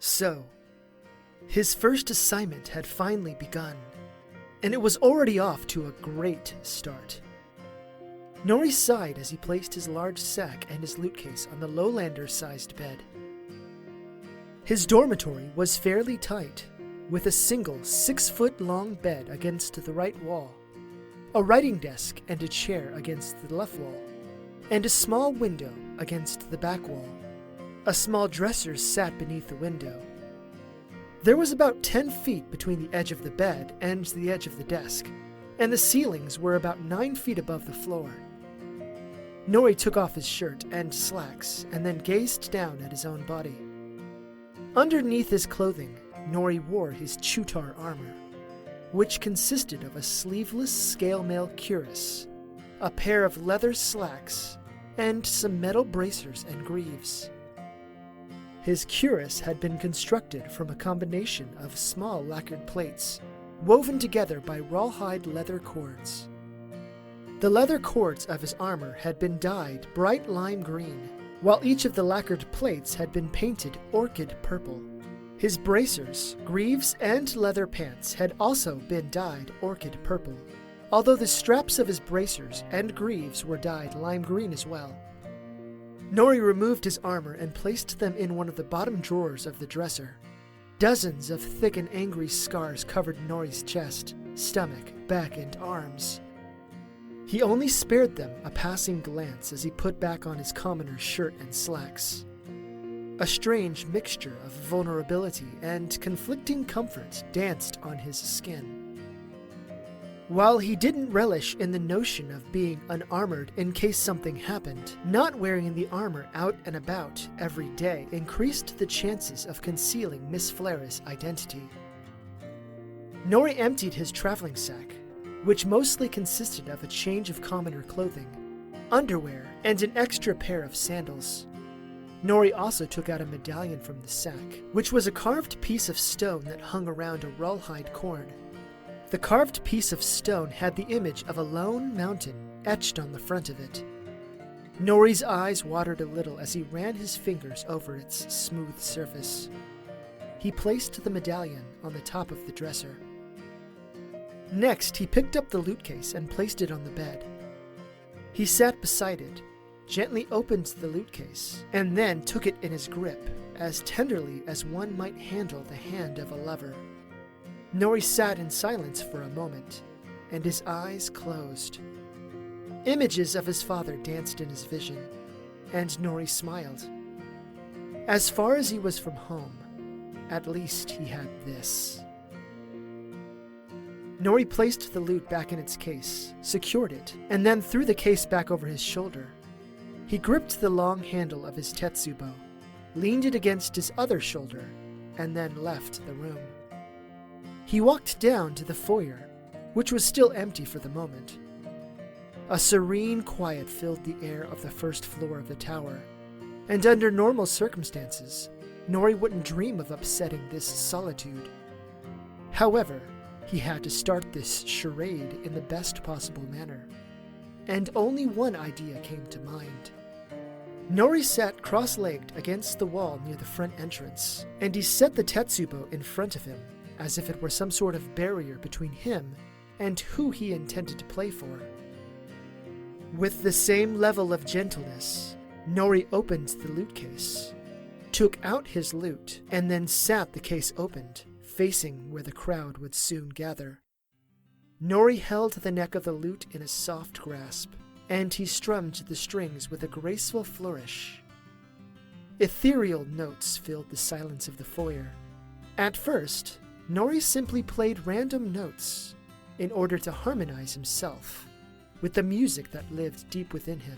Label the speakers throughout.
Speaker 1: So, his first assignment had finally begun, and it was already off to a great start. Nori sighed as he placed his large sack and his loot case on the lowlander-sized bed. His dormitory was fairly tight, with a single 6-foot-long bed against the right wall, a writing desk and a chair against the left wall, and a small window against the back wall. A small dresser sat beneath the window. There was about 10 feet between the edge of the bed and the edge of the desk, and the ceilings were about 9 feet above the floor. Nori took off his shirt and slacks and then gazed down at his own body. Underneath his clothing, Nori wore his Chutar armor, which consisted of a sleeveless scale mail cuirass, a pair of leather slacks, and some metal bracers and greaves. His cuirass had been constructed from a combination of small lacquered plates, woven together by rawhide leather cords. The leather cords of his armor had been dyed bright lime green, while each of the lacquered plates had been painted orchid purple. His bracers, greaves, and leather pants had also been dyed orchid purple, although the straps of his bracers and greaves were dyed lime green as well. Nori removed his armor and placed them in one of the bottom drawers of the dresser. Dozens of thick and angry scars covered Nori's chest, stomach, back, and arms. He only spared them a passing glance as he put back on his commoner's shirt and slacks. A strange mixture of vulnerability and conflicting comfort danced on his skin. While he didn't relish in the notion of being unarmored in case something happened, not wearing the armor out and about every day increased the chances of concealing Miss Flara's identity. Nori emptied his traveling sack, which mostly consisted of a change of commoner clothing, underwear, and an extra pair of sandals. Nori also took out a medallion from the sack, which was a carved piece of stone that hung around a rawhide cord. The carved piece of stone had the image of a lone mountain etched on the front of it. Nori's eyes watered a little as he ran his fingers over its smooth surface. He placed the medallion on the top of the dresser. Next, he picked up the loot case and placed it on the bed. He sat beside it, gently opened the loot case, and then took it in his grip, as tenderly as one might handle the hand of a lover. Nori sat in silence for a moment, and his eyes closed. Images of his father danced in his vision, and Nori smiled. As far as he was from home, at least he had this. Nori placed the loot back in its case, secured it, and then threw the case back over his shoulder. He gripped the long handle of his tetsubo, leaned it against his other shoulder, and then left the room. He walked down to the foyer, which was still empty for the moment. A serene quiet filled the air of the first floor of the tower, and under normal circumstances, Nori wouldn't dream of upsetting this solitude. However, he had to start this charade in the best possible manner, and only one idea came to mind. Nori sat cross-legged against the wall near the front entrance, and he set the tetsubo in front of him, as if it were some sort of barrier between him and who he intended to play for. With the same level of gentleness, Nori opened the loot case, took out his loot, and then sat the case opened, facing where the crowd would soon gather. Nori held the neck of the lute in a soft grasp, and he strummed the strings with a graceful flourish. Ethereal notes filled the silence of the foyer. At first, Nori simply played random notes in order to harmonize himself with the music that lived deep within him.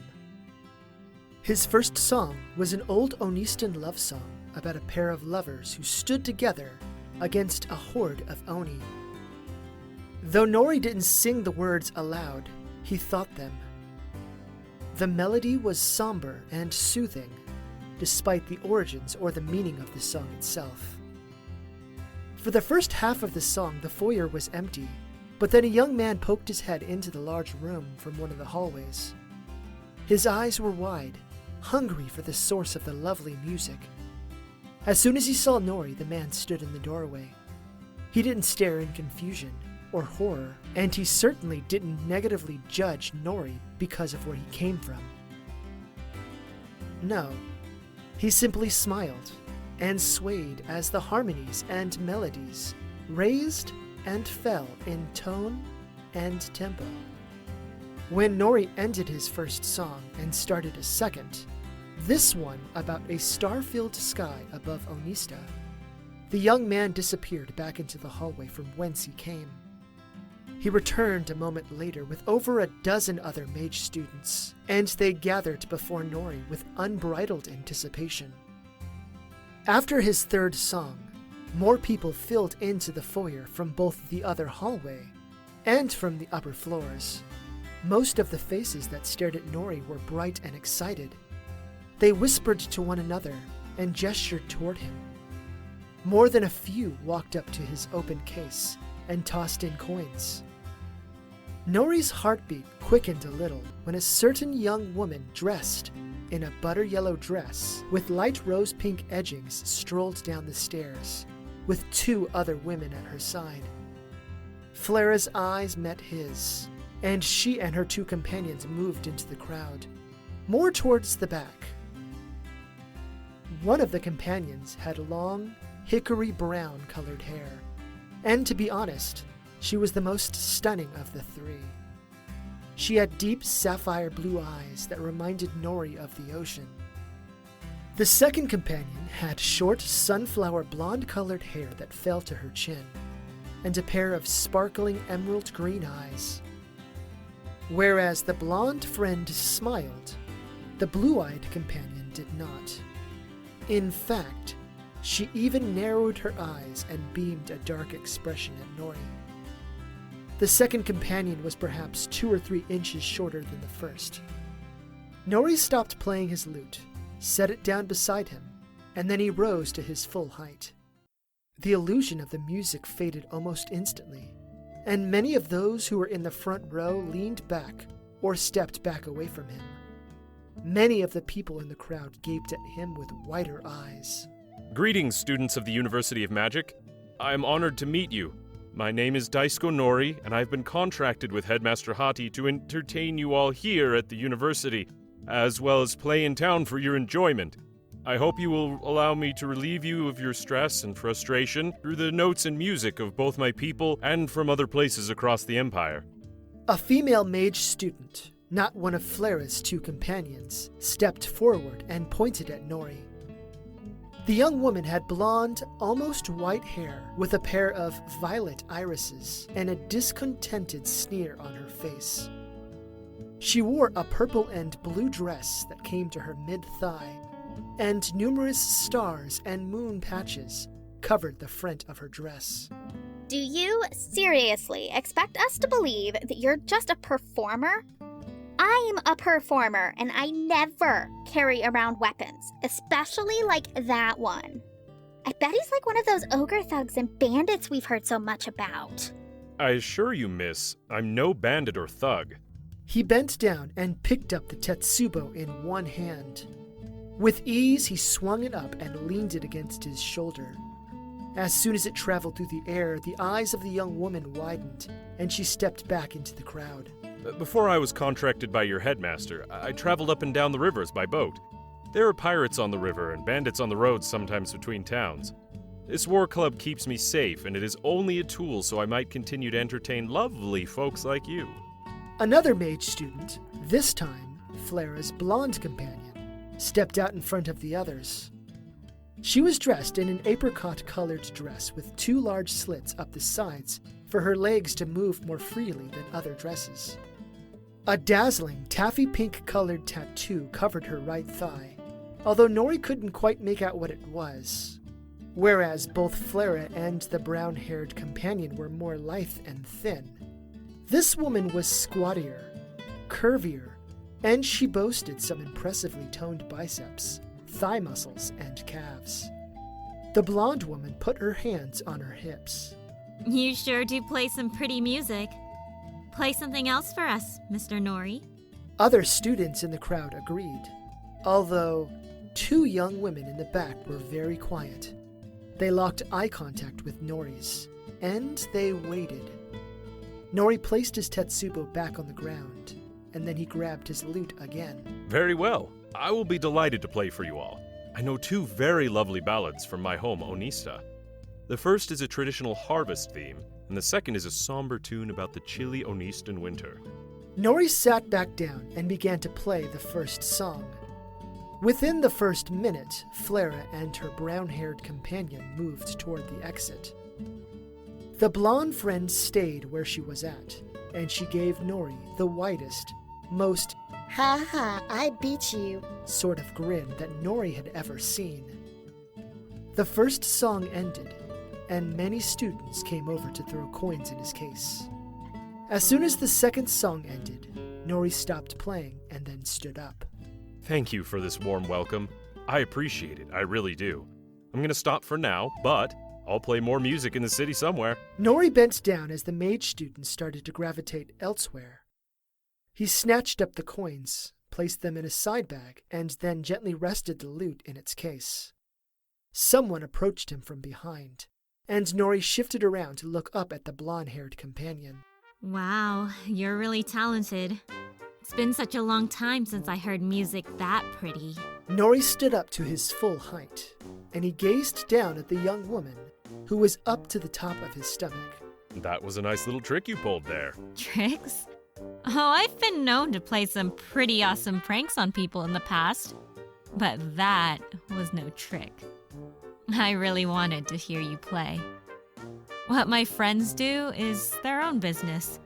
Speaker 1: His first song was an old Onistan love song about a pair of lovers who stood together against a horde of Oni. Though Nori didn't sing the words aloud, he thought them. The melody was somber and soothing, despite the origins or the meaning of the song itself. For the first half of the song, the foyer was empty, but then a young man poked his head into the large room from one of the hallways. His eyes were wide, hungry for the source of the lovely music. As soon as he saw Nori, the man stood in the doorway. He didn't stare in confusion or horror, and he certainly didn't negatively judge Nori because of where he came from. No, he simply smiled and swayed as the harmonies and melodies raised and fell in tone and tempo. When Nori ended his first song and started a second, this one about a star-filled sky above Onista, the young man disappeared back into the hallway from whence he came. He returned a moment later with over a dozen other mage students, and they gathered before Nori with unbridled anticipation. After his third song, more people filled into the foyer from both the other hallway and from the upper floors. Most of the faces that stared at Nori were bright and excited. They whispered to one another and gestured toward him. More than a few walked up to his open case and tossed in coins. Nori's heartbeat quickened a little when a certain young woman dressed in a butter yellow dress with light rose pink edgings strolled down the stairs, with two other women at her side. Flara's eyes met his, and she and her two companions moved into the crowd, more towards the back. One of the companions had long, hickory brown colored hair, and to be honest, she was the most stunning of the three. She had deep sapphire blue eyes that reminded Nori of the ocean. The second companion had short sunflower blonde-colored hair that fell to her chin, and a pair of sparkling emerald green eyes. Whereas the blonde friend smiled, the blue-eyed companion did not. In fact, she even narrowed her eyes and beamed a dark expression at Nori. The second companion was perhaps 2 or 3 inches shorter than the first. Nori stopped playing his lute, set it down beside him, and then he rose to his full height. The illusion of the music faded almost instantly, and many of those who were in the front row leaned back or stepped back away from him. Many of the people in the crowd gaped at him with wider eyes.
Speaker 2: Greetings, students of the University of Magic. I am honored to meet you. My name is Daisko Nori, and I've been contracted with Headmaster Hati to entertain you all here at the university, as well as play in town for your enjoyment. I hope you will allow me to relieve you of your stress and frustration through the notes and music of both my people and from other places across the Empire.
Speaker 1: A female mage student, not one of Flara's two companions, stepped forward and pointed at Nori. The young woman had blonde, almost white hair with a pair of violet irises and a discontented sneer on her face. She wore a purple and blue dress that came to her mid-thigh, and numerous stars and moon patches covered the front of her dress.
Speaker 3: Do you seriously expect us to believe that you're just a performer? I'm a performer, and I never carry around weapons, especially like that one. I bet he's like one of those ogre thugs and bandits we've heard so much about.
Speaker 2: I assure you, miss, I'm no bandit or thug.
Speaker 1: He bent down and picked up the tetsubo in one hand. With ease, he swung it up and leaned it against his shoulder. As soon as it traveled through the air, the eyes of the young woman widened, and she stepped back into the crowd.
Speaker 2: Before I was contracted by your headmaster, I traveled up and down the rivers by boat. There are pirates on the river and bandits on the roads sometimes between towns. This war club keeps me safe, and it is only a tool so I might continue to entertain lovely folks like you.
Speaker 1: Another mage student, this time Flara's blonde companion, stepped out in front of the others. She was dressed in an apricot-colored dress with 2 large slits up the sides for her legs to move more freely than other dresses. A dazzling taffy pink-colored tattoo covered her right thigh, although Nori couldn't quite make out what it was, whereas both Flara and the brown-haired companion were more lithe and thin. This woman was squattier, curvier, and she boasted some impressively toned biceps, thigh muscles, and calves. The blonde woman put her hands on her hips.
Speaker 4: You sure do play some pretty music. Play something else for us, Mr. Nori.
Speaker 1: Other students in the crowd agreed, although Two young women in the back were very quiet. They locked eye contact with Nori's, and they waited. Nori placed his Tetsubo back on the ground, and then he grabbed his lute again.
Speaker 2: Very well. I will be delighted to play for you all. I know two very lovely ballads from my home, Onista. The first is a traditional harvest theme, and the second is a somber tune about the chilly Onistan winter.
Speaker 1: Nori sat back down and began to play the first song. Within the first minute, Flara and her brown-haired companion moved toward the exit. The blonde friend stayed where she was at, and she gave Nori the widest, most "ha ha, I beat you" sort of grin that Nori had ever seen. The first song ended, and many students came over to throw coins in his case. As soon as the second song ended, Nori stopped playing and then stood up.
Speaker 2: Thank you for this warm welcome. I appreciate it, I really do. I'm gonna stop for now, but I'll play more music in the city somewhere.
Speaker 1: Nori bent down as the mage students started to gravitate elsewhere. He snatched up the coins, placed them in a side bag, and then gently rested the lute in its case. Someone approached him from behind, and Nori shifted around to look up at the blonde-haired companion.
Speaker 4: Wow, you're really talented. It's been such a long time since I heard music that pretty.
Speaker 1: Nori stood up to his full height, and he gazed down at the young woman, who was up to the top of his stomach.
Speaker 2: That was a nice little trick you pulled there.
Speaker 4: Tricks? Oh, I've been known to play some pretty awesome pranks on people in the past, but that was no trick. I really wanted to hear you play. What my friends do is their own business.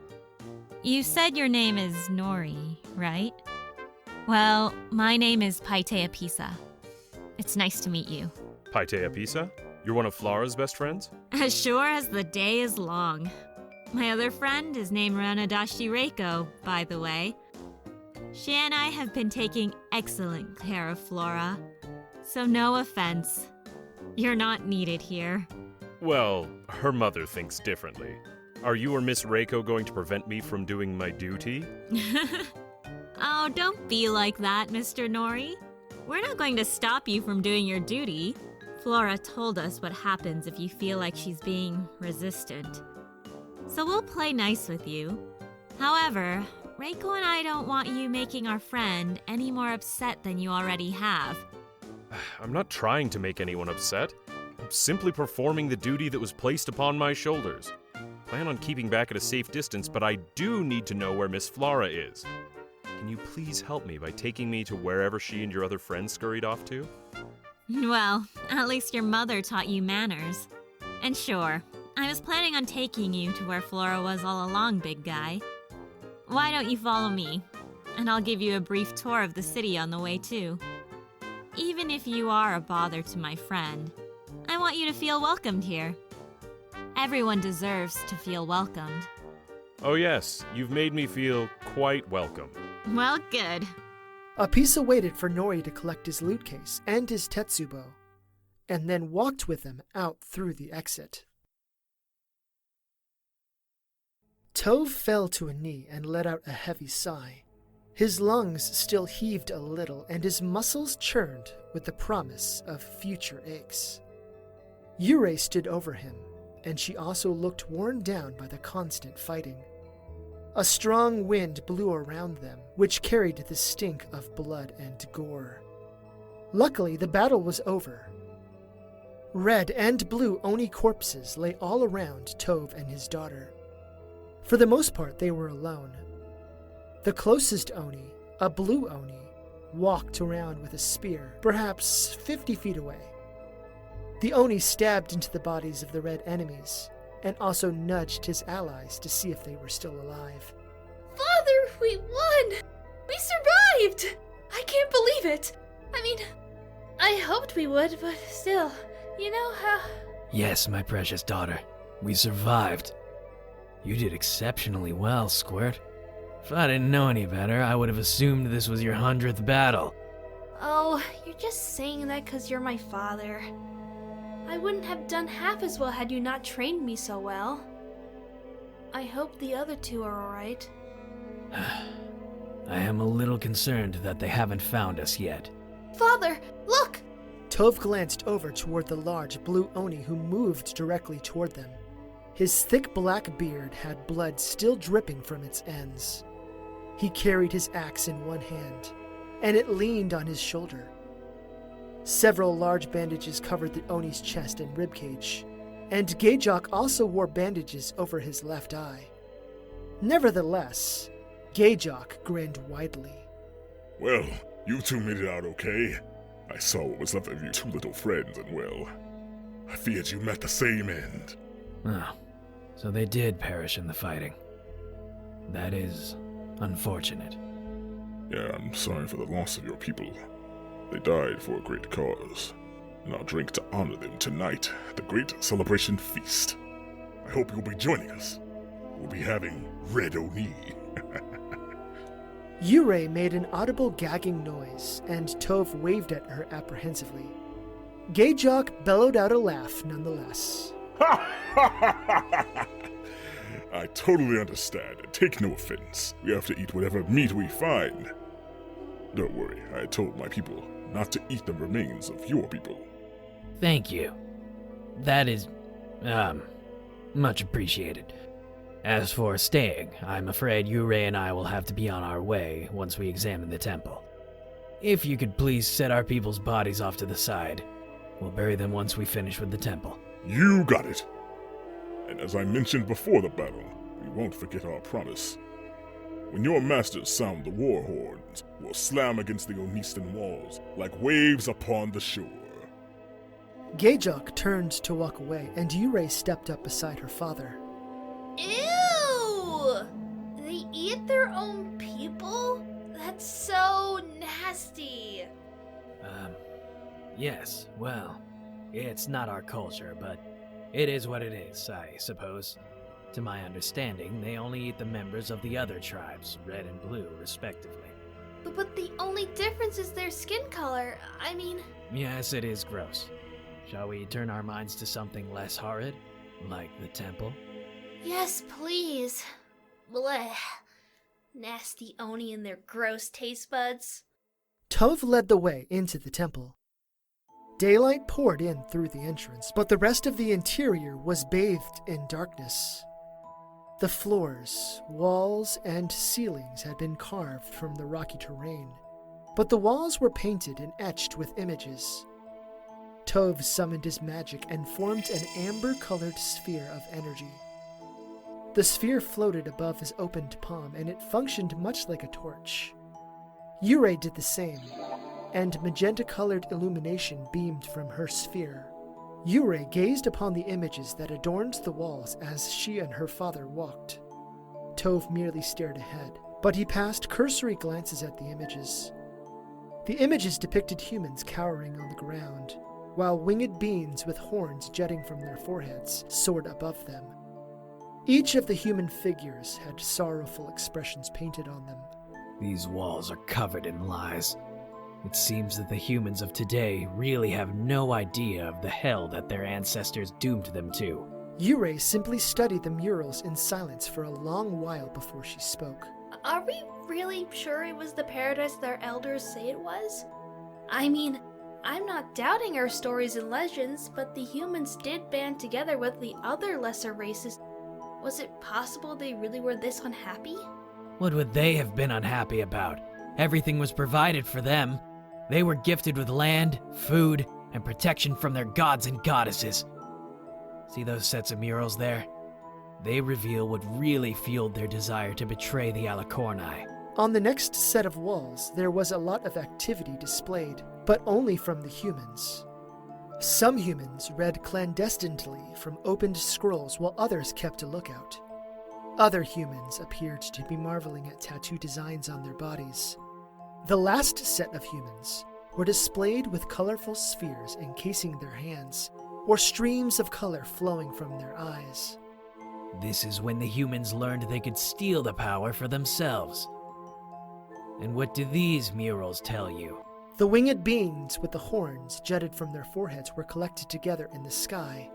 Speaker 4: You said your name is Nori, right? Well, my name is Pite Apisa. It's nice to meet you.
Speaker 2: Pite Apisa? You're one of Flara's best friends?
Speaker 4: As sure as the day is long. My other friend is named Ranadashi Rayko, by the way. She and I have been taking excellent care of Flora, so no offense. You're not needed here.
Speaker 2: Well, her mother thinks differently. Are you or Miss Rayko going to prevent me from doing my duty?
Speaker 4: Oh, don't be like that, Mr. Nori. We're not going to stop you from doing your duty. Flora told us what happens if you feel like she's being resistant. So we'll play nice with you. However, Rayko and I don't want you making our friend any more upset than you already have.
Speaker 2: I'm not trying to make anyone upset. I'm simply performing the duty that was placed upon my shoulders. Plan on keeping back at a safe distance, but I do need to know where Miss Flara is. Can you please help me by taking me to wherever she and your other friends scurried off to?
Speaker 4: Well, at least your mother taught you manners. And sure, I was planning on taking you to where Flora was all along, big guy. Why don't you follow me? And I'll give you a brief tour of the city on the way too. Even if you are a bother to my friend, I want you to feel welcomed here. Everyone deserves to feel welcomed.
Speaker 2: Oh yes, you've made me feel quite welcome.
Speaker 4: Well, good.
Speaker 1: Apisa waited for Nori to collect his loot case and his Tetsubo, and then walked with him out through the exit. Tove fell to a knee and let out a heavy sigh. His lungs still heaved a little, and his muscles churned with the promise of future aches. Yurei stood over him, and she also looked worn down by the constant fighting. A strong wind blew around them, which carried the stink of blood and gore. Luckily, the battle was over. Red and blue Oni corpses lay all around Tove and his daughter. For the most part, they were alone. The closest Oni, a blue Oni, walked around with a spear, perhaps 50 feet away. The Oni stabbed into the bodies of the red enemies, and also nudged his allies to see if they were still alive.
Speaker 5: Father, we won! We survived! I can't believe it! I mean, I hoped we would, but still, you know how...
Speaker 6: Yes, my precious daughter. We survived. You did exceptionally well, Squirt. If I didn't know any better, I would have assumed this was your 100th battle.
Speaker 5: Oh, you're just saying that because you're my father. I wouldn't have done half as well had you not trained me so well. I hope the other two are alright.
Speaker 6: I am a little concerned that they haven't found us yet.
Speaker 5: Father, look!
Speaker 1: Tove glanced over toward the large blue Oni who moved directly toward them. His thick black beard had blood still dripping from its ends. He carried his axe in one hand, and it leaned on his shoulder. Several large bandages covered the Oni's chest and ribcage, and Gayjok also wore bandages over his left eye. Nevertheless, Gayjok grinned widely.
Speaker 7: Well, you two made it out okay. I saw what was left of your two little friends, and well, I feared you met the same end.
Speaker 6: Oh, so they did perish in the fighting. That is unfortunate.
Speaker 7: Yeah, I'm sorry for the loss of your people. They died for a great cause, and I'll drink to honor them tonight at the great celebration feast. I hope you'll be joining us. We'll be having Red Oni.
Speaker 1: Yurei made an audible gagging noise, and Tove waved at her apprehensively. Gayjok bellowed out a laugh nonetheless.
Speaker 7: I totally understand, and take no offense. We have to eat whatever meat we find. Don't worry, I told my people not to eat the remains of your people.
Speaker 6: Thank you. That is, much appreciated. As for staying, I'm afraid Yurei and I will have to be on our way once we examine the temple. If you could please set our people's bodies off to the side, we'll bury them once we finish with the temple.
Speaker 7: You got it. And as I mentioned before the battle, we won't forget our promise. When your masters sound the war horns, we'll slam against the Onistan walls like waves upon the shore.
Speaker 1: Gayjok turned to walk away, and Yurei stepped up beside her father.
Speaker 5: Ew! They eat their own people? That's so nasty.
Speaker 6: Yes, well, it's not our culture, but it is what it is, I suppose. To my understanding, they only eat the members of the other tribes, red and blue, respectively.
Speaker 5: But the only difference is their skin color. I mean...
Speaker 6: Yes, it is gross. Shall we turn our minds to something less horrid, like the temple?
Speaker 5: Yes, please. Blech. Nasty Oni and their gross taste buds.
Speaker 1: Tove led the way into the temple. Daylight poured in through the entrance, but the rest of the interior was bathed in darkness. The floors, walls, and ceilings had been carved from the rocky terrain, but the walls were painted and etched with images. Tove summoned his magic and formed an amber-colored sphere of energy. The sphere floated above his opened palm, and it functioned much like a torch. Yurei did the same, and magenta-colored illumination beamed from her sphere. Yurei gazed upon the images that adorned the walls as she and her father walked. Tove merely stared ahead, but he passed cursory glances at the images. The images depicted humans cowering on the ground, while winged beings with horns jutting from their foreheads soared above them. Each of the human figures had sorrowful expressions painted on them.
Speaker 6: These walls are covered in lies. It seems that the humans of today really have no idea of the hell that their ancestors doomed them to.
Speaker 1: Yurei simply studied the murals in silence for a long while before she spoke.
Speaker 5: Are we really sure it was the paradise their elders say it was? I mean, I'm not doubting our stories and legends, but the humans did band together with the other lesser races. Was it possible they really were this unhappy?
Speaker 6: What would they have been unhappy about? Everything was provided for them. They were gifted with land, food, and protection from their gods and goddesses. See those sets of murals there? They reveal what really fueled their desire to betray the Alicorni.
Speaker 1: On the next set of walls, there was a lot of activity displayed, but only from the humans. Some humans read clandestinely from opened scrolls while others kept a lookout. Other humans appeared to be marveling at tattoo designs on their bodies. The last set of humans were displayed with colorful spheres encasing their hands, or streams of color flowing from their eyes.
Speaker 6: This is when the humans learned they could steal the power for themselves. And what do these murals tell you?
Speaker 1: The winged beings with the horns jutted from their foreheads were collected together in the sky,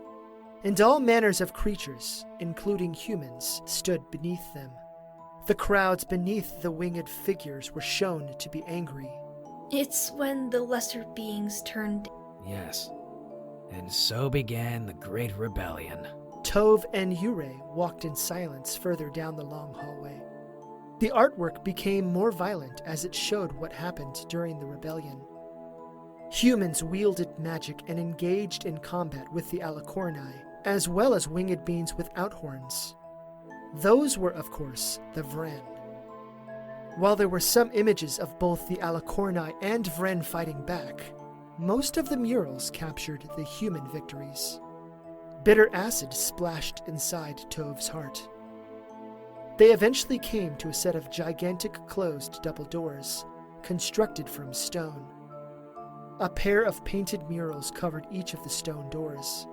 Speaker 1: and all manners of creatures, including humans, stood beneath them. The crowds beneath the winged figures were shown to be angry.
Speaker 5: It's when the lesser beings turned...
Speaker 6: Yes. And so began the Great Rebellion.
Speaker 1: Tove and Yurei walked in silence further down the long hallway. The artwork became more violent as it showed what happened during the rebellion. Humans wielded magic and engaged in combat with the Alicorni, as well as winged beings without horns. Those were, of course, the Vren. While there were some images of both the Alicorni and Vren fighting back, most of the murals captured the human victories. Bitter acid splashed inside Tove's heart. They eventually came to a set of gigantic closed double doors, constructed from stone. A pair of painted murals covered each of the stone doors.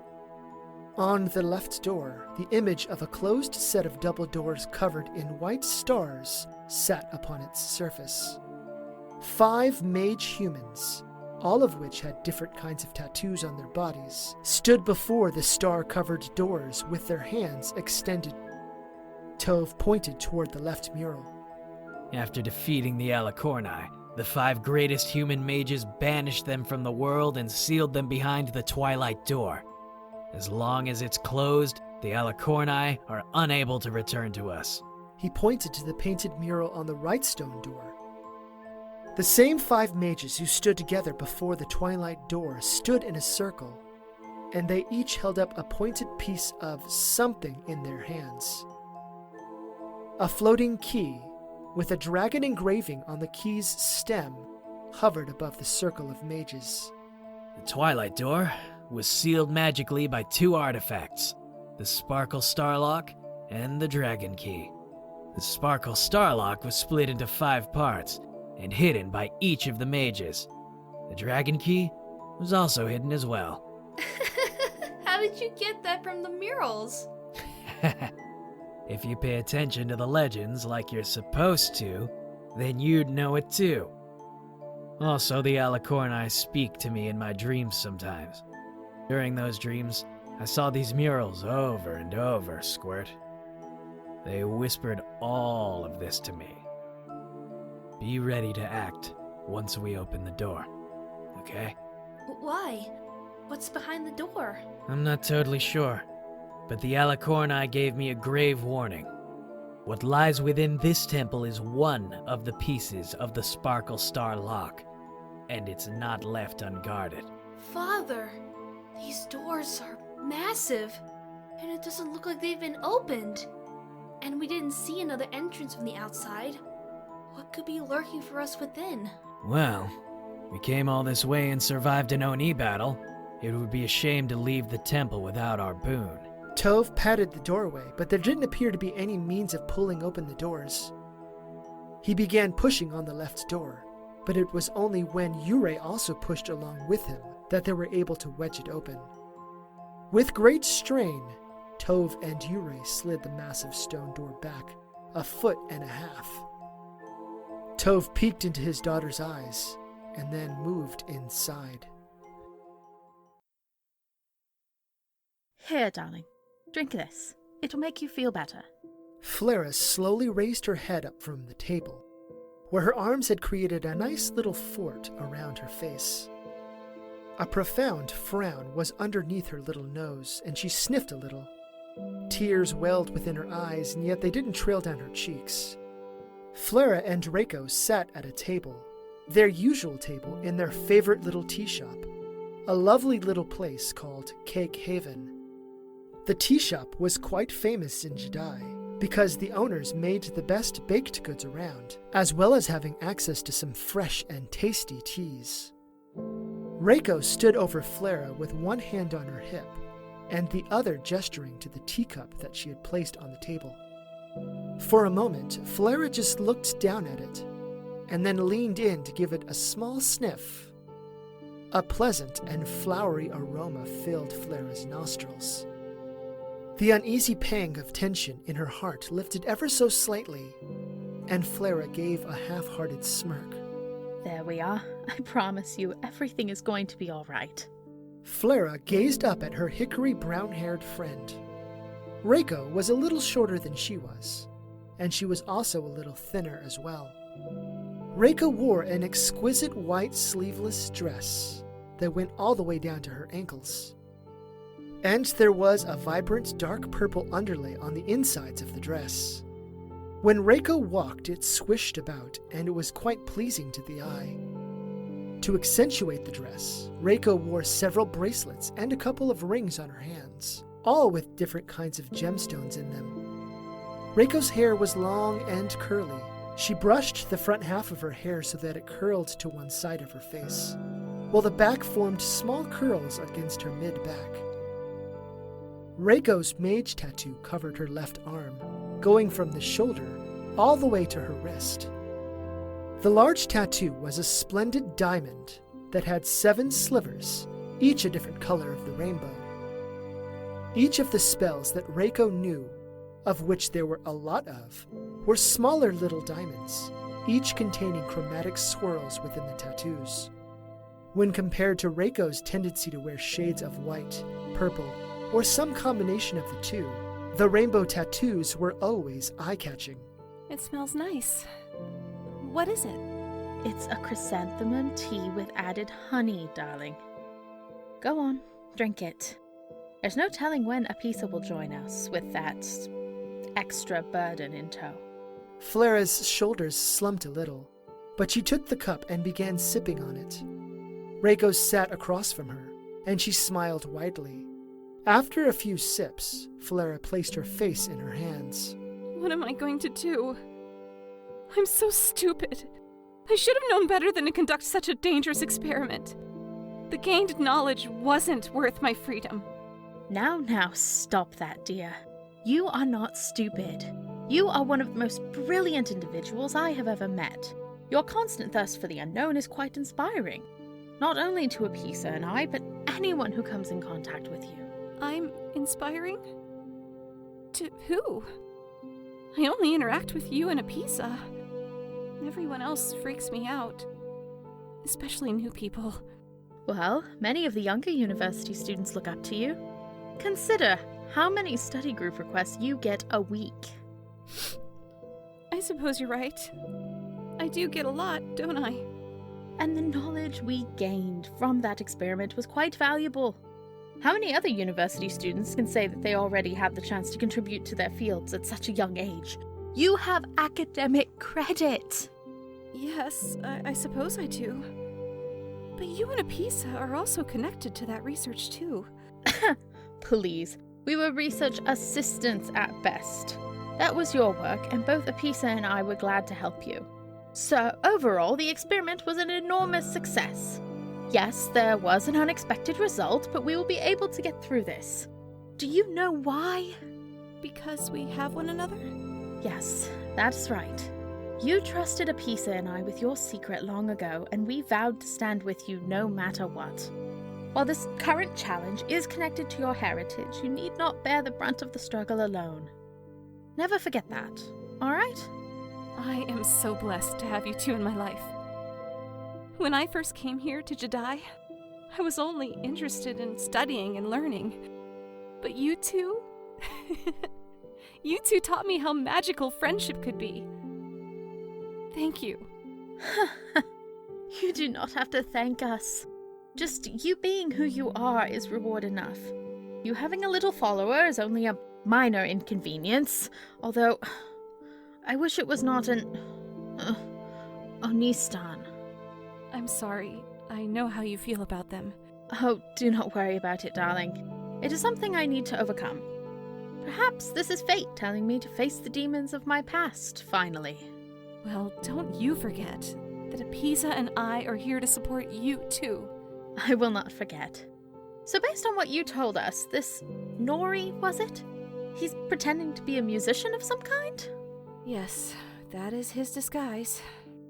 Speaker 1: On the left door, the image of a closed set of double doors covered in white stars sat upon its surface. 5 mage humans, all of which had different kinds of tattoos on their bodies, stood before the star-covered doors with their hands extended. Tove pointed toward the left mural.
Speaker 6: After defeating the Alicorni, the 5 greatest human mages banished them from the world and sealed them behind the Twilight Door. As long as it's closed, the Alicorni are unable to return to us.
Speaker 1: He pointed to the painted mural on the right stone door. The same 5 mages who stood together before the Twilight Door stood in a circle, and they each held up a pointed piece of something in their hands. A floating key, with a dragon engraving on the key's stem, hovered above the circle of mages.
Speaker 6: The Twilight Door was sealed magically by 2 artifacts, the Sparkle Starlock and the Dragon Key. The Sparkle Starlock was split into 5 parts and hidden by each of the mages. The Dragon Key was also hidden as well.
Speaker 5: How did you get that from the murals?
Speaker 6: If you pay attention to the legends like you're supposed to, then you'd know it too. Also, the Alicorni speak to me in my dreams sometimes. During those dreams, I saw these murals over and over, Squirt. They whispered all of this to me. Be ready to act once we open the door, okay?
Speaker 5: Why? What's behind the door?
Speaker 6: I'm not totally sure, but the Alicorni gave me a grave warning. What lies within this temple is one of the pieces of the Sparkle Star Lock, and it's not left unguarded.
Speaker 5: Father, these doors are massive, and it doesn't look like they've been opened. And we didn't see another entrance from the outside. What could be lurking for us within?
Speaker 6: Well, we came all this way and survived an Oni battle. It would be a shame to leave the temple without our boon.
Speaker 1: Tove patted the doorway, but there didn't appear to be any means of pulling open the doors. He began pushing on the left door, but it was only when Yurei also pushed along with him that they were able to wedge it open. With great strain, Tove and Yurei slid the massive stone door back 1.5 feet. Tove peeked into his daughter's eyes and then moved inside.
Speaker 8: Here, darling. Drink this. It'll make you feel better.
Speaker 1: Flara slowly raised her head up from the table, where her arms had created a nice little fort around her face. A profound frown was underneath her little nose, and she sniffed a little. Tears welled within her eyes, and yet they didn't trail down her cheeks. Flara and Rayko sat at a table, their usual table in their favorite little tea shop, a lovely little place called Cake Haven. The tea shop was quite famous in Jedi because the owners made the best baked goods around, as well as having access to some fresh and tasty teas. Rayko stood over Flara with one hand on her hip, and the other gesturing to the teacup that she had placed on the table. For a moment, Flara just looked down at it, and then leaned in to give it a small sniff. A pleasant and flowery aroma filled Flara's nostrils. The uneasy pang of tension in her heart lifted ever so slightly, and Flara gave a half-hearted smirk.
Speaker 8: There we are. I promise you, everything is going to be all right.
Speaker 1: Flara gazed up at her hickory brown-haired friend. Rayko was a little shorter than she was, and she was also a little thinner as well. Rayko wore an exquisite white sleeveless dress that went all the way down to her ankles. And there was a vibrant dark purple underlay on the insides of the dress. When Rayko walked, it swished about, and it was quite pleasing to the eye. To accentuate the dress, Rayko wore several bracelets and a couple of rings on her hands, all with different kinds of gemstones in them. Rayko's hair was long and curly. She brushed the front half of her hair so that it curled to one side of her face, while the back formed small curls against her mid-back. Rayko's mage tattoo covered her left arm, going from the shoulder all the way to her wrist. The large tattoo was a splendid diamond that had 7 slivers, each a different color of the rainbow. Each of the spells that Rayko knew, of which there were a lot of, were smaller little diamonds, each containing chromatic swirls within the tattoos. When compared to Rayko's tendency to wear shades of white, purple, or some combination of the two, the rainbow tattoos were always eye-catching.
Speaker 8: It smells nice. What is it? It's a chrysanthemum tea with added honey, darling. Go on, drink it. There's no telling when Apisa will join us with that extra burden in tow.
Speaker 1: Flara's shoulders slumped a little, but she took the cup and began sipping on it. Rayko sat across from her, and she smiled widely. After a few sips, Flara placed her face in her hands.
Speaker 9: What am I going to do? I'm so stupid. I should have known better than to conduct such a dangerous experiment. The gained knowledge wasn't worth my freedom.
Speaker 8: Now, stop that, dear. You are not stupid. You are one of the most brilliant individuals I have ever met. Your constant thirst for the unknown is quite inspiring. Not only to Apisa and I, but anyone who comes in contact with you.
Speaker 9: I'm inspiring? To who? I only interact with you and Apisa. Everyone else freaks me out. Especially new people.
Speaker 8: Well, many of the younger university students look up to you. Consider how many study group requests you get a week.
Speaker 9: I suppose you're right. I do get a lot, don't I?
Speaker 8: And the knowledge we gained from that experiment was quite valuable. How many other university students can say that they already had the chance to contribute to their fields at such a young age? You have academic credit.
Speaker 9: Yes, I suppose I do. But you and Apisa are also connected to that research too.
Speaker 8: Please, we were research assistants at best. That was your work, and both Apisa and I were glad to help you. So, overall, the experiment was an enormous success. Yes, there was an unexpected result, but we will be able to get through this. Do you know why?
Speaker 9: Because we have one another?
Speaker 8: Yes, that's right. You trusted Apisa and I with your secret long ago, and we vowed to stand with you no matter what. While this current challenge is connected to your heritage, you need not bear the brunt of the struggle alone. Never forget that, alright?
Speaker 9: I am so blessed to have you two in my life. When I first came here to Jedi, I was only interested in studying and learning. But you two? You two taught me how magical friendship could be. Thank you.
Speaker 8: You do not have to thank us. Just you being who you are is reward enough. You having a little follower is only a minor inconvenience, although I wish it was not an Onistan.
Speaker 9: I'm sorry. I know how you feel about them.
Speaker 8: Oh, do not worry about it, darling. It is something I need to overcome. Perhaps this is fate telling me to face the demons of my past, finally.
Speaker 9: Well, don't you forget that Apisa and I are here to support you, too.
Speaker 8: I will not forget. So based on what you told us, this Nori, was it? He's pretending to be a musician of some kind?
Speaker 9: Yes, that is his disguise.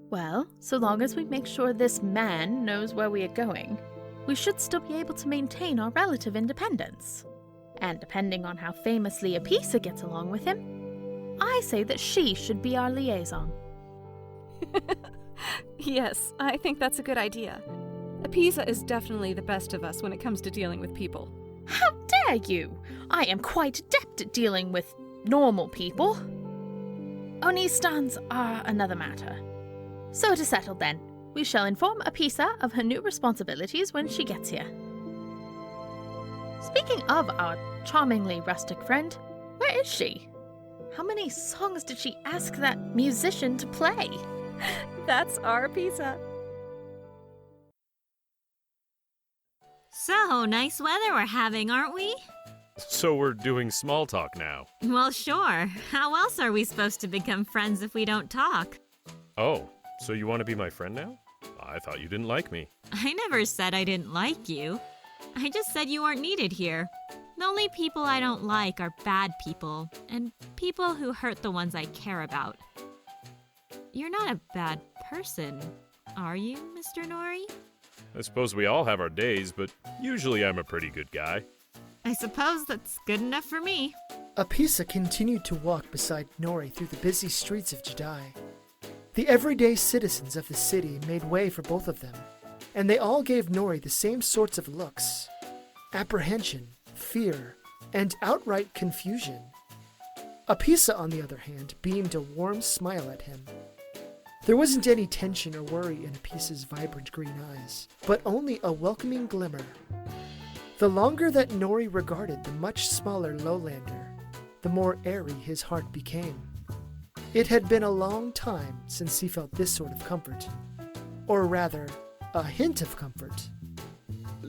Speaker 8: Well, so long as we make sure this man knows where we are going, we should still be able to maintain our relative independence. And depending on how famously Apisa gets along with him, I say that she should be our liaison.
Speaker 9: Yes, I think that's a good idea. Apisa is definitely the best of us when it comes to dealing with people.
Speaker 8: How dare you! I am quite adept at dealing with normal people. Onistans are another matter. So it is settled then. We shall inform Apisa of her new responsibilities when she gets here. Speaking of our charmingly rustic friend, where is she? How many songs did she ask that musician to play?
Speaker 9: That's our pizza.
Speaker 4: So, nice weather we're having, aren't we?
Speaker 2: So we're doing small talk now.
Speaker 4: Well, sure. How else are we supposed to become friends if we don't talk?
Speaker 2: Oh, so you want to be my friend now? I thought you didn't like me.
Speaker 4: I never said I didn't like you. I just said you weren't needed here. The only people I don't like are bad people, and people who hurt the ones I care about. You're not a bad person, are you, Mr. Nori?
Speaker 2: I suppose we all have our days, but usually I'm a pretty good guy.
Speaker 4: I suppose that's good enough for me.
Speaker 1: Apisa continued to walk beside Nori through the busy streets of Jedi. The everyday citizens of the city made way for both of them, and they all gave Nori the same sorts of looks: apprehension, fear, and outright confusion. Apisa, on the other hand, beamed a warm smile at him. There wasn't any tension or worry in Apisa's vibrant green eyes, but only a welcoming glimmer. The longer that Nori regarded the much smaller lowlander, the more airy his heart became. It had been a long time since he felt this sort of comfort. Or rather, a hint of comfort.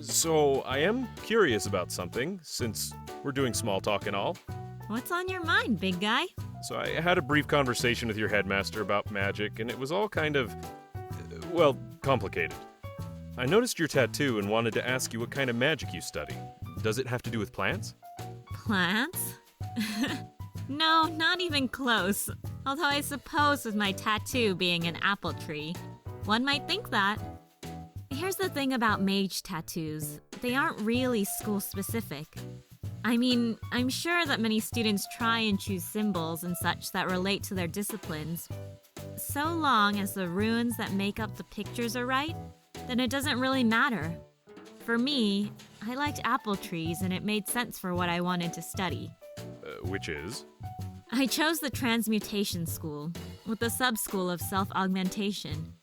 Speaker 2: So I am curious about something, since we're doing small talk and all.
Speaker 4: What's on your mind, big guy?
Speaker 2: So I had a brief conversation with your headmaster about magic, and it was all kind of, well, complicated. I noticed your tattoo and wanted to ask you what kind of magic you study. Does it have to do with plants?
Speaker 4: Plants? No, not even close. Although I suppose with my tattoo being an apple tree, one might think that. Here's the thing about mage tattoos. They aren't really school-specific. I mean, I'm sure that many students try and choose symbols and such that relate to their disciplines. So long as the runes that make up the pictures are right, then it doesn't really matter. For me, I liked apple trees and it made sense for what I wanted to study.
Speaker 2: Which is?
Speaker 4: I chose the Transmutation School, with the sub-school of Self-Augmentation.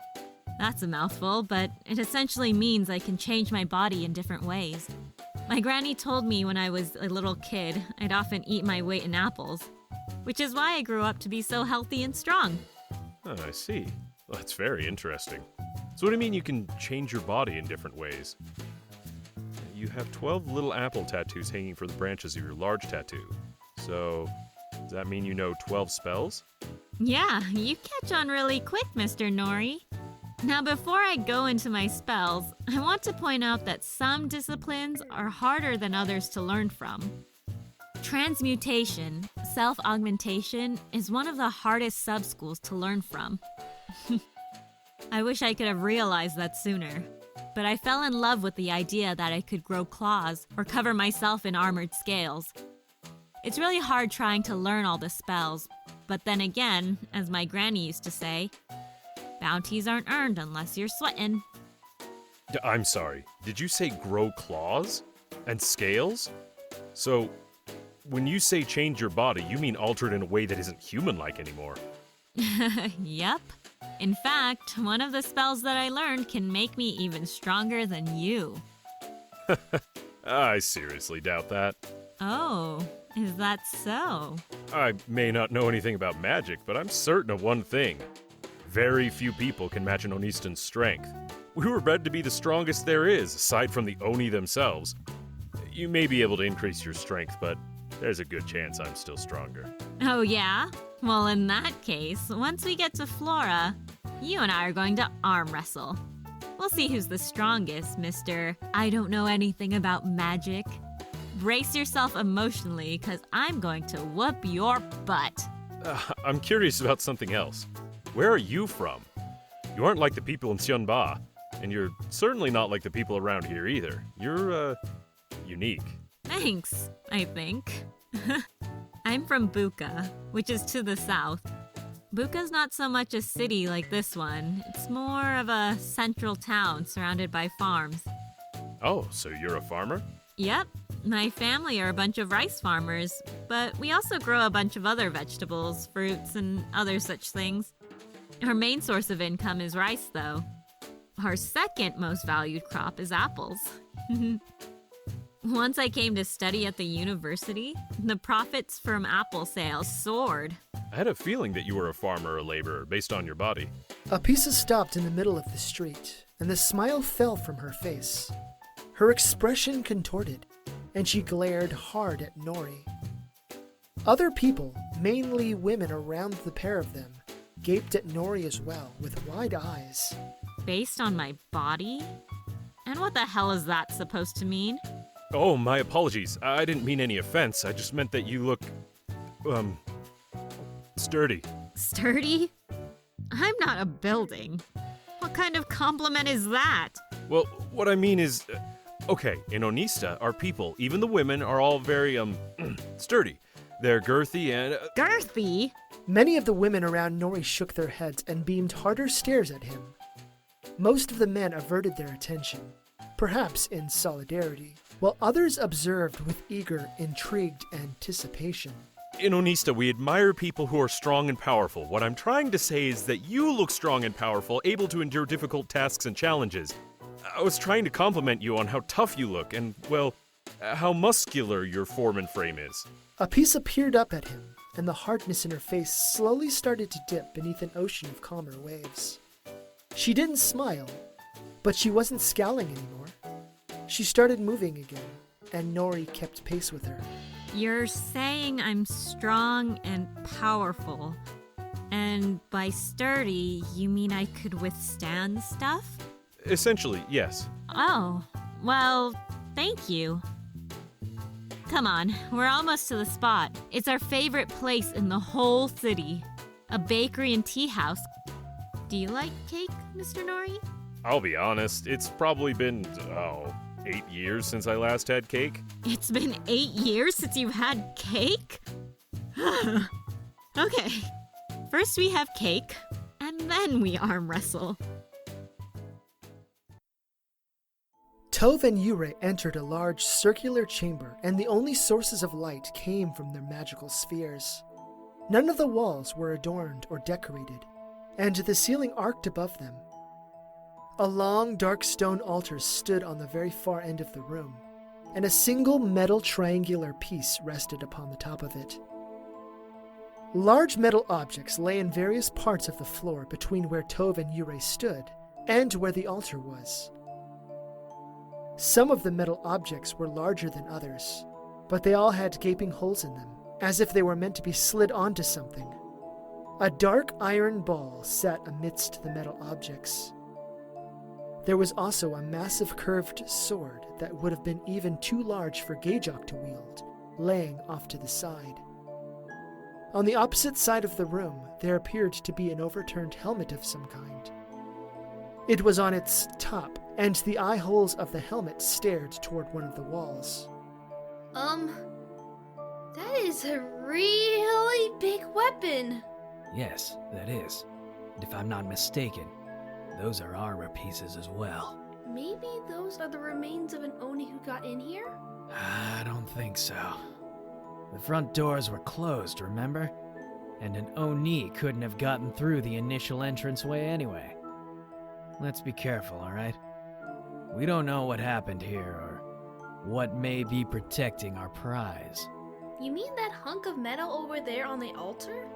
Speaker 4: That's a mouthful, but it essentially means I can change my body in different ways. My granny told me when I was a little kid, I'd often eat my weight in apples, which is why I grew up to be so healthy and strong.
Speaker 2: Oh, I see. Well, that's very interesting. So what do you mean you can change your body in different ways? You have 12 little apple tattoos hanging from the branches of your large tattoo. So, does that mean you know 12 spells?
Speaker 4: Yeah, you catch on really quick, Mr. Nori. Now, before I go into my spells, I want to point out that some disciplines are harder than others to learn from. Transmutation, self-augmentation, is one of the hardest sub-schools to learn from. I wish I could have realized that sooner, but I fell in love with the idea that I could grow claws or cover myself in armored scales. It's really hard trying to learn all the spells, but then again, as my granny used to say, bounties aren't earned unless you're sweating.
Speaker 2: I'm sorry, did you say grow claws? And scales? So, when you say change your body, you mean alter it in a way that isn't human-like anymore.
Speaker 4: Yep. In fact, one of the spells that I learned can make me even stronger than you.
Speaker 2: I seriously doubt that.
Speaker 4: Oh, is that so?
Speaker 2: I may not know anything about magic, but I'm certain of one thing. Very few people can match an Onistan's strength. We were bred to be the strongest there is, aside from the Oni themselves. You may be able to increase your strength, but there's a good chance I'm still stronger.
Speaker 4: Oh yeah? Well, in that case, once we get to Flora, you and I are going to arm wrestle. We'll see who's the strongest, Mr. I don't know anything about magic. Brace yourself emotionally, because I'm going to whoop your butt.
Speaker 2: I'm curious about something else. Where are you from? You aren't like the people in Sionba, and you're certainly not like the people around here either. You're, unique.
Speaker 4: Thanks, I think. I'm from Buka, which is to the south. Buka's not so much a city like this one. It's more of a central town surrounded by farms.
Speaker 2: Oh, so you're a farmer?
Speaker 4: Yep. My family are a bunch of rice farmers, but we also grow a bunch of other vegetables, fruits, and other such things. Our main source of income is rice, though. Our second most valued crop is apples. Once I came to study at the university, the profits from apple sales soared.
Speaker 2: I had a feeling that you were a farmer or laborer based on your body.
Speaker 1: Apisa stopped in the middle of the street, and the smile fell from her face. Her expression contorted, and she glared hard at Nori. Other people, mainly women around the pair of them, gaped at Nori as well, with wide eyes.
Speaker 4: Based on my body? And what the hell is that supposed to mean?
Speaker 2: Oh, my apologies. I didn't mean any offense. I just meant that you look, sturdy.
Speaker 4: Sturdy? I'm not a building. What kind of compliment is that?
Speaker 2: Well, what I mean is, okay, in Onista, our people, even the women, are all very, sturdy. They're girthy and...
Speaker 4: Girthy?
Speaker 1: Many of the women around Nori shook their heads and beamed harder stares at him. Most of the men averted their attention, perhaps in solidarity, while others observed with eager, intrigued anticipation.
Speaker 2: In Onista, we admire people who are strong and powerful. What I'm trying to say is that you look strong and powerful, able to endure difficult tasks and challenges. I was trying to compliment you on how tough you look and, well, how muscular your form and frame is.
Speaker 1: Apisa peered up at him, and the hardness in her face slowly started to dip beneath an ocean of calmer waves. She didn't smile, but she wasn't scowling anymore. She started moving again, and Nori kept pace with her.
Speaker 4: You're saying I'm strong and powerful. And by sturdy, you mean I could withstand stuff?
Speaker 2: Essentially, yes.
Speaker 4: Oh, well, thank you. Come on, we're almost to the spot. It's our favorite place in the whole city. A bakery and tea house. Do you like cake, Mr. Nori?
Speaker 2: I'll be honest, it's probably been, 8 years since I last had cake.
Speaker 4: It's been 8 years since you've had cake? Okay, first we have cake, and then we arm wrestle.
Speaker 1: Tove and Yurei entered a large circular chamber, and the only sources of light came from their magical spheres. None of the walls were adorned or decorated, and the ceiling arced above them. A long, dark stone altar stood on the very far end of the room, and a single metal triangular piece rested upon the top of it. Large metal objects lay in various parts of the floor between where Tove and Yurei stood and where the altar was. Some of the metal objects were larger than others, but they all had gaping holes in them, as if they were meant to be slid onto something. A dark iron ball sat amidst the metal objects. There was also a massive curved sword that would have been even too large for Gaejok to wield, laying off to the side. On the opposite side of the room, there appeared to be an overturned helmet of some kind. It was on its top, and the eye holes of the helmet stared toward one of the walls.
Speaker 5: That is a really big weapon.
Speaker 6: Yes, that is. And if I'm not mistaken, those are armor pieces as well.
Speaker 5: Maybe those are the remains of an Oni who got in here?
Speaker 6: I don't think so. The front doors were closed, remember? And an Oni couldn't have gotten through the initial entranceway anyway. Let's be careful, alright? We don't know what happened here or what may be protecting our prize.
Speaker 5: You mean that hunk of metal over there on the altar?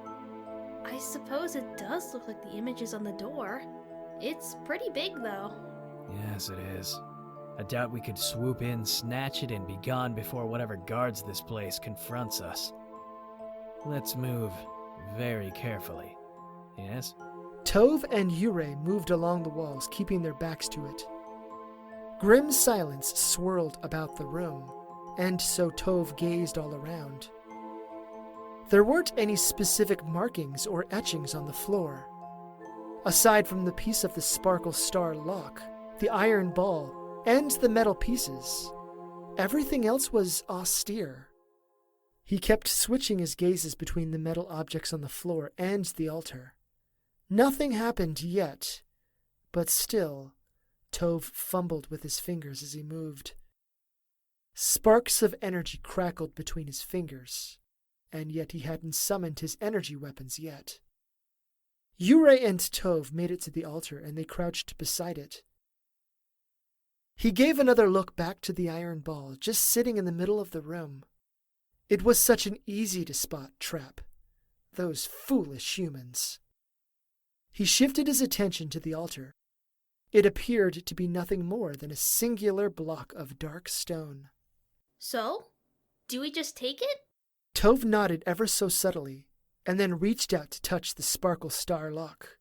Speaker 5: I suppose it does look like the images on the door. It's pretty big, though.
Speaker 6: Yes, it is. I doubt we could swoop in, snatch it, and be gone before whatever guards this place confronts us. Let's move very carefully. Yes?
Speaker 1: Tove and Yurei moved along the walls, keeping their backs to it. Grim silence swirled about the room, and so Tove gazed all around. There weren't any specific markings or etchings on the floor. Aside from the piece of the sparkle star lock, the iron ball, and the metal pieces, everything else was austere. He kept switching his gazes between the metal objects on the floor and the altar. Nothing happened yet, but still, Tove fumbled with his fingers as he moved. Sparks of energy crackled between his fingers, and yet he hadn't summoned his energy weapons yet. Yurei and Tove made it to the altar, and they crouched beside it, He gave another look back to the iron ball just sitting in the middle of the room. It was such an easy-to-spot trap. Those foolish humans. He shifted his attention to the altar. It appeared to be nothing more than a singular block of dark stone.
Speaker 5: So? Do we just take it?
Speaker 1: Tove nodded ever so subtly, and then reached out to touch the sparkle star lock.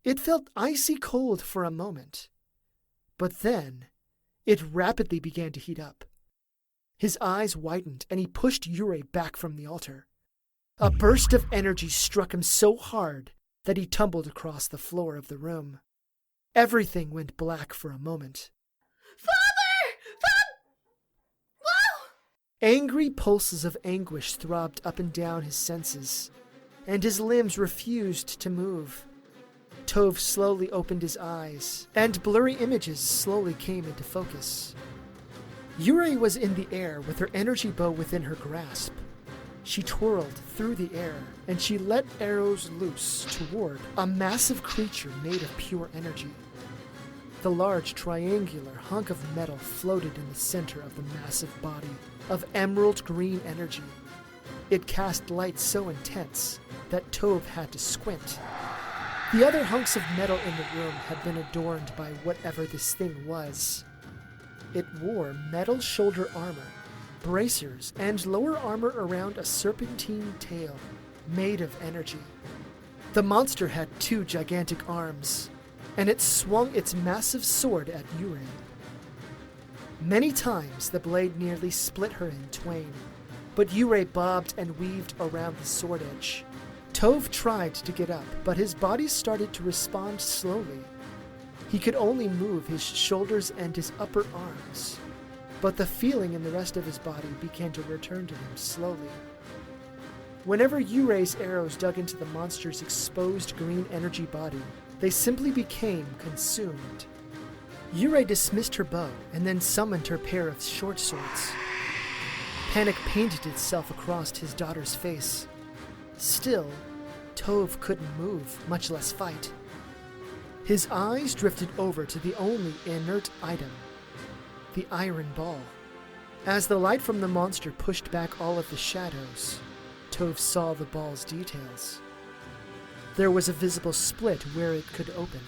Speaker 1: It felt icy cold for a moment, but then it rapidly began to heat up. His eyes widened, and he pushed Yurei back from the altar. A burst of energy struck him so hard that he tumbled across the floor of the room. Everything went black for a moment.
Speaker 5: Father! Whoa!
Speaker 1: Angry pulses of anguish throbbed up and down his senses, and his limbs refused to move. Tove slowly opened his eyes, and blurry images slowly came into focus. Yurei was in the air with her energy bow within her grasp. She twirled through the air, and she let arrows loose toward a massive creature made of pure energy. The large triangular hunk of metal floated in the center of the massive body of emerald green energy. It cast light so intense that Tove had to squint. The other hunks of metal in the room had been adorned by whatever this thing was. It wore metal shoulder armor, bracers, and lower armor around a serpentine tail made of energy. The monster had 2 gigantic arms, and it swung its massive sword at Yurei. Many times the blade nearly split her in twain, but Yurei bobbed and weaved around the sword edge. Tove tried to get up, but his body started to respond slowly. He could only move his shoulders and his upper arms, but the feeling in the rest of his body began to return to him slowly. Whenever Yurei's arrows dug into the monster's exposed green energy body, they simply became consumed. Yurei dismissed her bow and then summoned her pair of short swords. Panic painted itself across his daughter's face. Still, Tove couldn't move, much less fight. His eyes drifted over to the only inert item, the iron ball. As the light from the monster pushed back all of the shadows, Tove saw the ball's details. There was a visible split where it could open.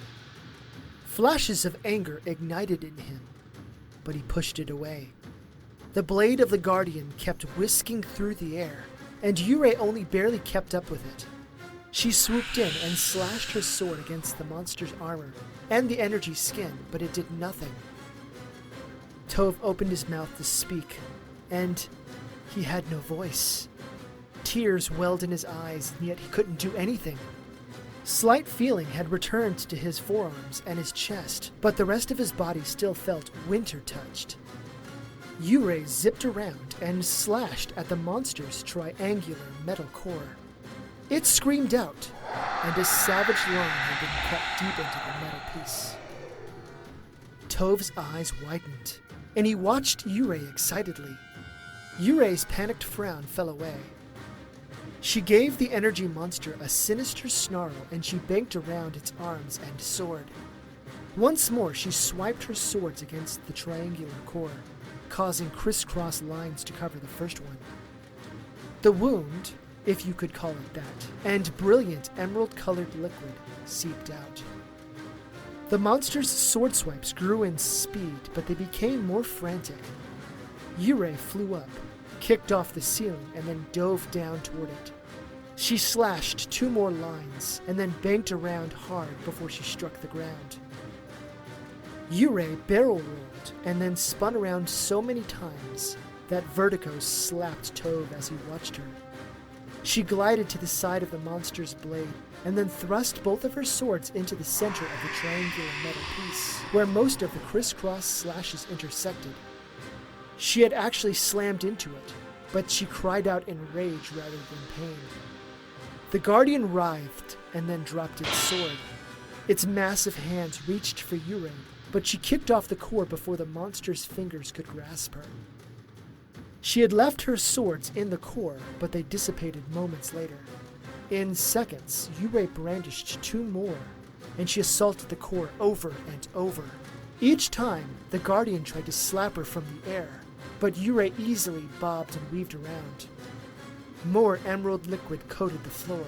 Speaker 1: Flashes of anger ignited in him, but he pushed it away. The blade of the Guardian kept whisking through the air, and Yurei only barely kept up with it. She swooped in and slashed her sword against the monster's armor and the energy skin, but it did nothing. Tove opened his mouth to speak, and he had no voice. Tears welled in his eyes, and yet he couldn't do anything. Slight feeling had returned to his forearms and his chest, but the rest of his body still felt winter-touched. Yurei zipped around and slashed at the monster's triangular metal core. It screamed out, and a savage line had been cut deep into the metal piece. Tove's eyes widened, and he watched Yurei excitedly. Yurei's panicked frown fell away. She gave the energy monster a sinister snarl, and she banked around its arms and sword. Once more, she swiped her swords against the triangular core, causing crisscross lines to cover the first one. The wound, if you could call it that, and brilliant emerald-colored liquid seeped out. The monster's sword swipes grew in speed, but they became more frantic. Yurei flew up, kicked off the ceiling, and then dove down toward it. She slashed 2 more lines, and then banked around hard before she struck the ground. Yurei barrel-rolled, and then spun around so many times that vertigo slapped Tove as he watched her. She glided to the side of the monster's blade, and then thrust both of her swords into the center of the triangular metal piece, where most of the crisscross slashes intersected. She had actually slammed into it, but she cried out in rage rather than pain. The Guardian writhed and then dropped its sword. Its massive hands reached for Yurei, but she kicked off the core before the monster's fingers could grasp her. She had left her swords in the core, but they dissipated moments later. In seconds, Yurei brandished 2 more, and she assaulted the core over and over. Each time, the Guardian tried to slap her from the air, but Yurei easily bobbed and weaved around. More emerald liquid coated the floor.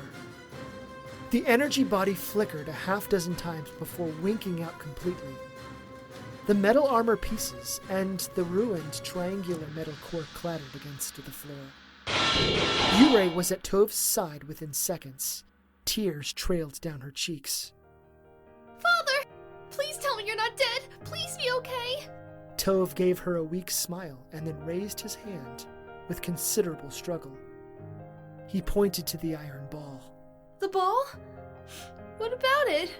Speaker 1: The energy body flickered a half-dozen times before winking out completely. The metal armor pieces and the ruined triangular metal core clattered against the floor. Yurei was at Tov's side within seconds. Tears trailed down her cheeks.
Speaker 5: Father! Please tell me you're not dead! Please be okay!
Speaker 1: Tove gave her a weak smile and then raised his hand with considerable struggle. He pointed to the iron ball.
Speaker 5: The ball? What about it?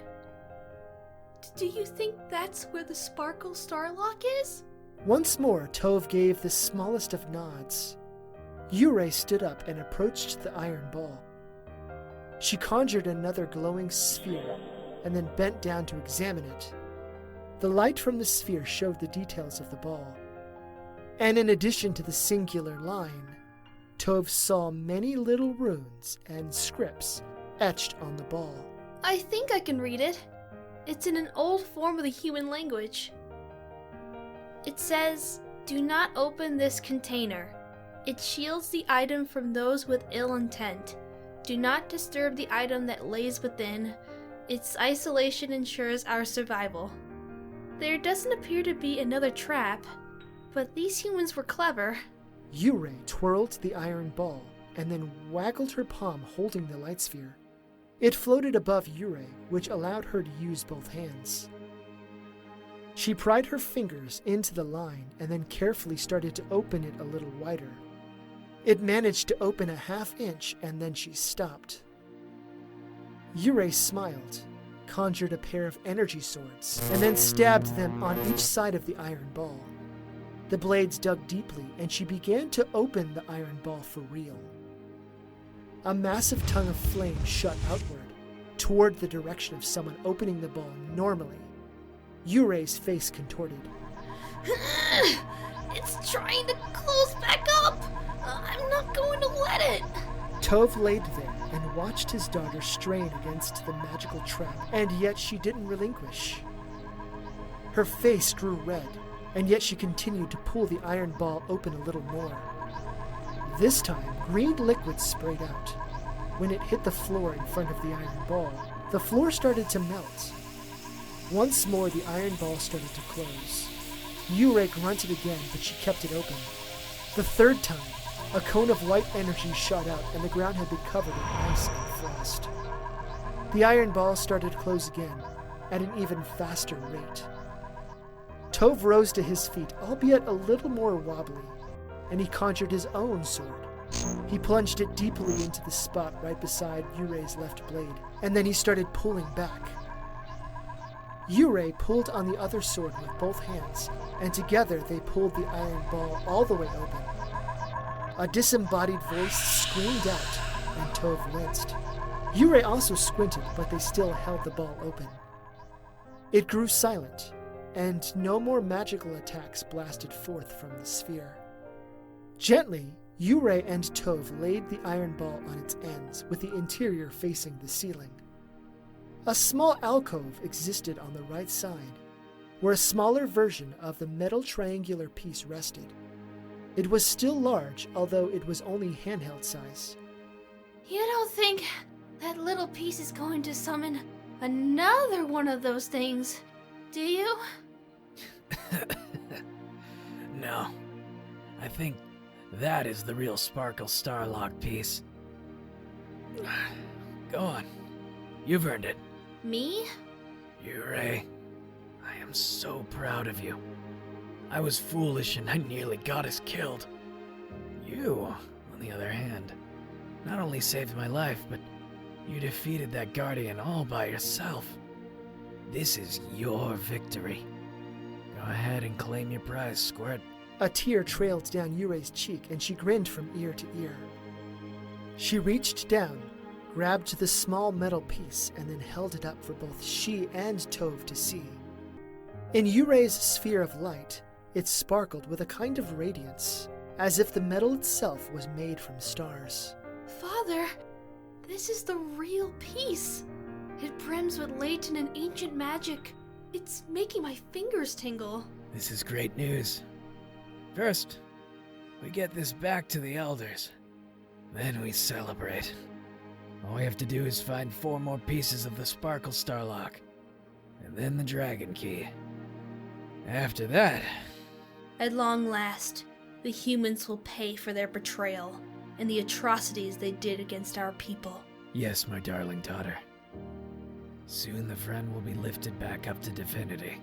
Speaker 5: Do you think that's where the Sparkle Starlock is?
Speaker 1: Once more, Tove gave the smallest of nods. Yurei stood up and approached the iron ball. She conjured another glowing sphere and then bent down to examine it. The light from the sphere showed the details of the ball. And in addition to the singular line, Tove saw many little runes and scripts etched on the ball.
Speaker 5: I think I can read it. It's in an old form of the human language. It says, "Do not open this container. It shields the item from those with ill intent. Do not disturb the item that lays within. Its isolation ensures our survival." There doesn't appear to be another trap, but these humans were clever.
Speaker 1: Yurei twirled the iron ball and then waggled her palm holding the light sphere. It floated above Yurei, which allowed her to use both hands. She pried her fingers into the line and then carefully started to open it a little wider. It managed to open a half-inch and then she stopped. Yurei smiled, conjured a pair of energy swords, and then stabbed them on each side of the iron ball. The blades dug deeply and she began to open the iron ball for real. A massive tongue of flame shot outward, toward the direction of someone opening the ball normally. Yurei's face contorted.
Speaker 5: It's trying to close back up! I'm not going to let it!
Speaker 1: Tove laid there and watched his daughter strain against the magical trap, and yet she didn't relinquish. Her face grew red, and yet she continued to pull the iron ball open a little more. This time, green liquid sprayed out. When it hit the floor in front of the iron ball, the floor started to melt. Once more, the iron ball started to close. Yurei grunted again, but she kept it open. The third time, a cone of white energy shot out, and the ground had been covered in ice and frost. The iron ball started to close again, at an even faster rate. Tove rose to his feet, albeit a little more wobbly, and he conjured his own sword. He plunged it deeply into the spot right beside Yurei's left blade, and then he started pulling back. Yurei pulled on the other sword with both hands, and together they pulled the iron ball all the way open. A disembodied voice screamed out, and Tove winced. Yurei also squinted, but they still held the ball open. It grew silent, and no more magical attacks blasted forth from the sphere. Gently, Yurei and Tove laid the iron ball on its ends, with the interior facing the ceiling. A small alcove existed on the right side, where a smaller version of the metal triangular piece rested. It was still large, although it was only handheld size.
Speaker 5: You don't think that little piece is going to summon another one of those things, do you?
Speaker 6: No. I think that is the real Sparkle Starlock piece. Go on. You've earned it.
Speaker 5: Me?
Speaker 6: Yurei, I am so proud of you. I was foolish and I nearly got us killed. You, on the other hand, not only saved my life, but you defeated that Guardian all by yourself. This is your victory. Go ahead and claim your prize, Squirt.
Speaker 1: A tear trailed down Yurei's cheek, and she grinned from ear to ear. She reached down, grabbed the small metal piece, and then held it up for both she and Tove to see. In Yurei's sphere of light, it sparkled with a kind of radiance, as if the metal itself was made from stars.
Speaker 5: Father, this is the real piece. It brims with latent and ancient magic. It's making my fingers tingle.
Speaker 6: This is great news. First, we get this back to the Elders. Then we celebrate. All we have to do is find 4 more pieces of the Sparkle Starlock, and then the Dragon Key. After that...
Speaker 5: At long last, the humans will pay for their betrayal and the atrocities they did against our people.
Speaker 6: Yes, my darling daughter. Soon the friend will be lifted back up to divinity.